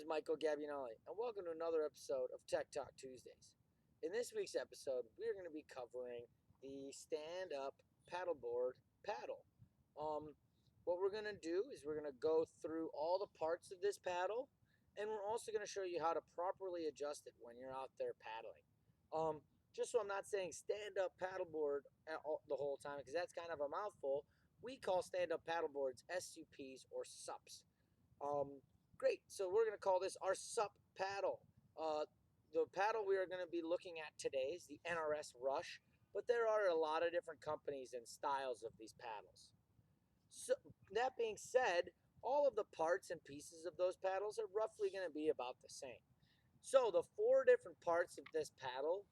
is Michael Gabbianelli, and welcome to another episode of Tech Talk Tuesdays. In this week's episode, we're going to be covering the stand-up paddleboard paddle. Um, what we're going to do is we're going to go through all the parts of this paddle, and we're also going to show you how to properly adjust it when you're out there paddling. Just so I'm not saying stand-up paddleboard the whole time, because that's kind of a mouthful, we call stand-up paddleboards SUPs or SUPs. Great. So we're going to call this our SUP paddle. The paddle we are going to be looking at today is the NRS Rush, but there are a lot of different companies and styles of these paddles. So that being said, all of the parts and pieces of those paddles are roughly going to be about the same. So the four different parts of this paddle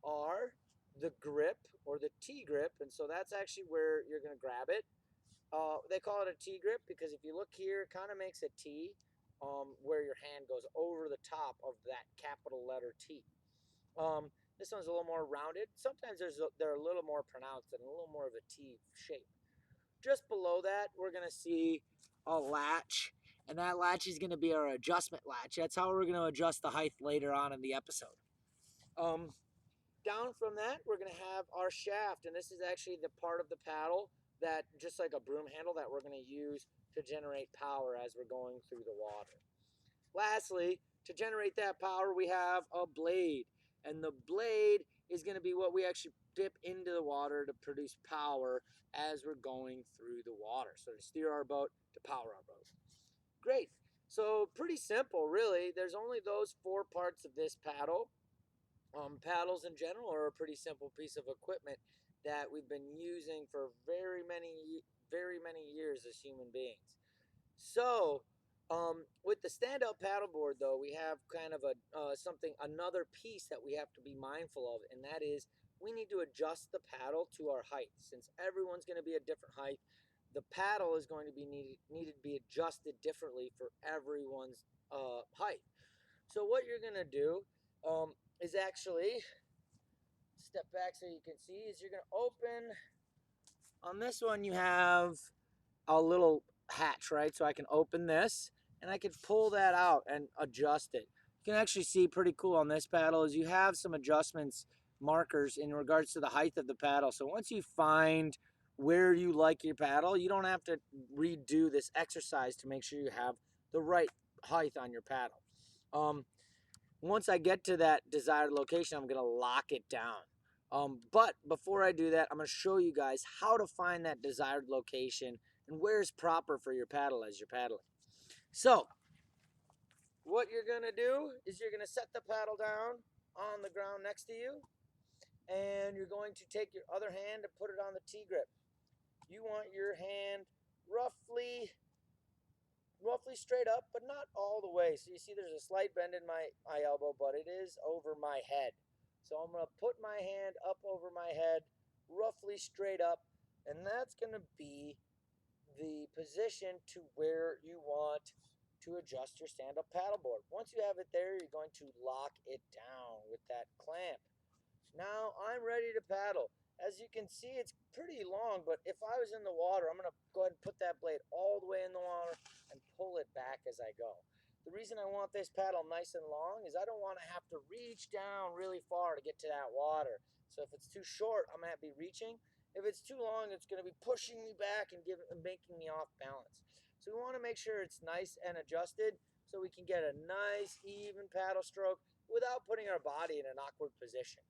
are the grip or the T-grip, and so that's actually where you're going to grab it. They call it a T-grip because if you look here, it kind of makes a T where your hand goes over the top of that capital letter T. This one's a little more rounded. Sometimes they're a little more pronounced and a little more of a T shape. Just below that, we're going to see a latch, and that latch is going to be our adjustment latch. That's how we're going to adjust the height later on in the episode. Down from that, we're going to have our shaft, and this is actually the part of the paddle that, just like a broom handle, that we're going to use to generate power as we're going through the water. Lastly, to generate that power, we have a blade, and the blade is going to be what we actually dip into the water to produce power as we're going through the water. So to steer our boat, to power our boat. Great. So pretty simple, really. There's only those four parts of this paddle. Paddles in general are a pretty simple piece of equipment that we've been using for very many years as human beings. So, with the stand-up paddleboard, though, we have kind of another piece that we have to be mindful of, and that is we need to adjust the paddle to our height. Since everyone's going to be a different height, the paddle is going to be needed to be adjusted differently for everyone's height. So what you're going to do is actually step back so you can see is you're going to open. On this one, you have a little hatch, right? So I can open this and I can pull that out and adjust it. You can actually see pretty cool on this paddle is you have some adjustments markers in regards to the height of the paddle. So once you find where you like your paddle, you don't have to redo this exercise to make sure you have the right height on your paddle. Once I get to that desired location, I'm going to lock it down. But before I do that, I'm going to show you guys how to find that desired location and where is proper for your paddle as you're paddling. So what you're going to do is you're going to set the paddle down on the ground next to you, and you're going to take your other hand and put it on the T-grip. You want your hand roughly straight up, but not all the way. So you see there's a slight bend in my elbow, but it is over my head. So I'm going to put my hand up over my head, roughly straight up, and that's going to be the position to where you want to adjust your stand-up paddleboard. Once you have it there, you're going to lock it down with that clamp. Now I'm ready to paddle. As you can see, it's pretty long, but if I was in the water, I'm going to go ahead and put that blade all the way in the water and pull it back as I go. The reason I want this paddle nice and long is I don't want to have to reach down really far to get to that water. So if it's too short, I'm going to be reaching. If it's too long, it's going to be pushing me back and making me off balance. So we want to make sure it's nice and adjusted so we can get a nice, even paddle stroke without putting our body in an awkward position.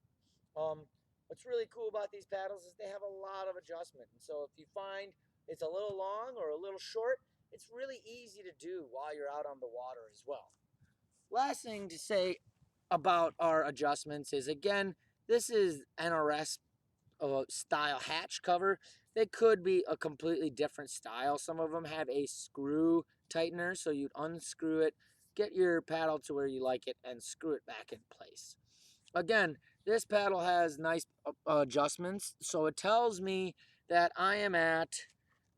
What's really cool about these paddles is they have a lot of adjustment. And so if you find it's a little long or a little short, it's really easy to do while you're out on the water as well. Last thing to say about our adjustments is, again, this is NRS style hatch cover. They could be a completely different style. Some of them have a screw tightener, so you'd unscrew it, get your paddle to where you like it, and screw it back in place. Again, this paddle has nice adjustments, so it tells me that I am at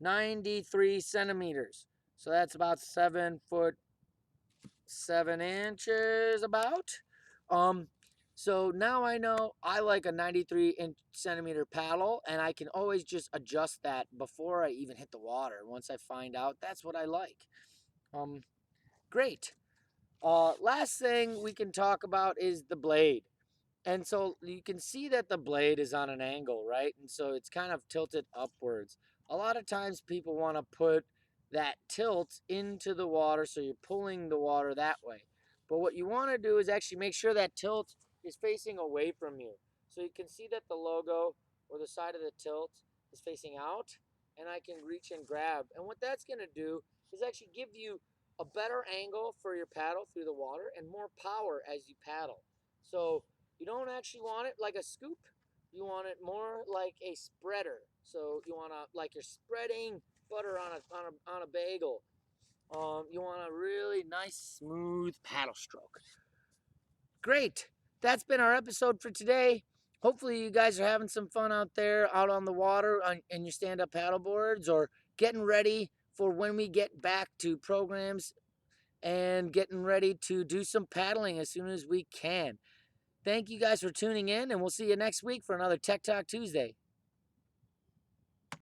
93 centimeters. So that's about 7 foot 7 inches about. So now I know I like a 93 centimeter paddle, and I can always just adjust that before I even hit the water. Once I find out that's what I like. Great. Last thing we can talk about is the blade. And so you can see that the blade is on an angle, right? And so it's kind of tilted upwards. A lot of times people want to put that tilt into the water so you're pulling the water that way. But what you want to do is actually make sure that tilt is facing away from you. So you can see that the logo or the side of the tilt is facing out, and I can reach and grab. And what that's going to do is actually give you a better angle for your paddle through the water and more power as you paddle. So you don't actually want it like a scoop. You want it more like a spreader. So you want to, like you're spreading butter on a bagel. You want a really nice, smooth paddle stroke. Great. That's been our episode for today. Hopefully, you guys are having some fun out there, out on the water, in your stand-up paddle boards, or getting ready for when we get back to programs and getting ready to do some paddling as soon as we can. Thank you guys for tuning in, and we'll see you next week for another Tech Talk Tuesday.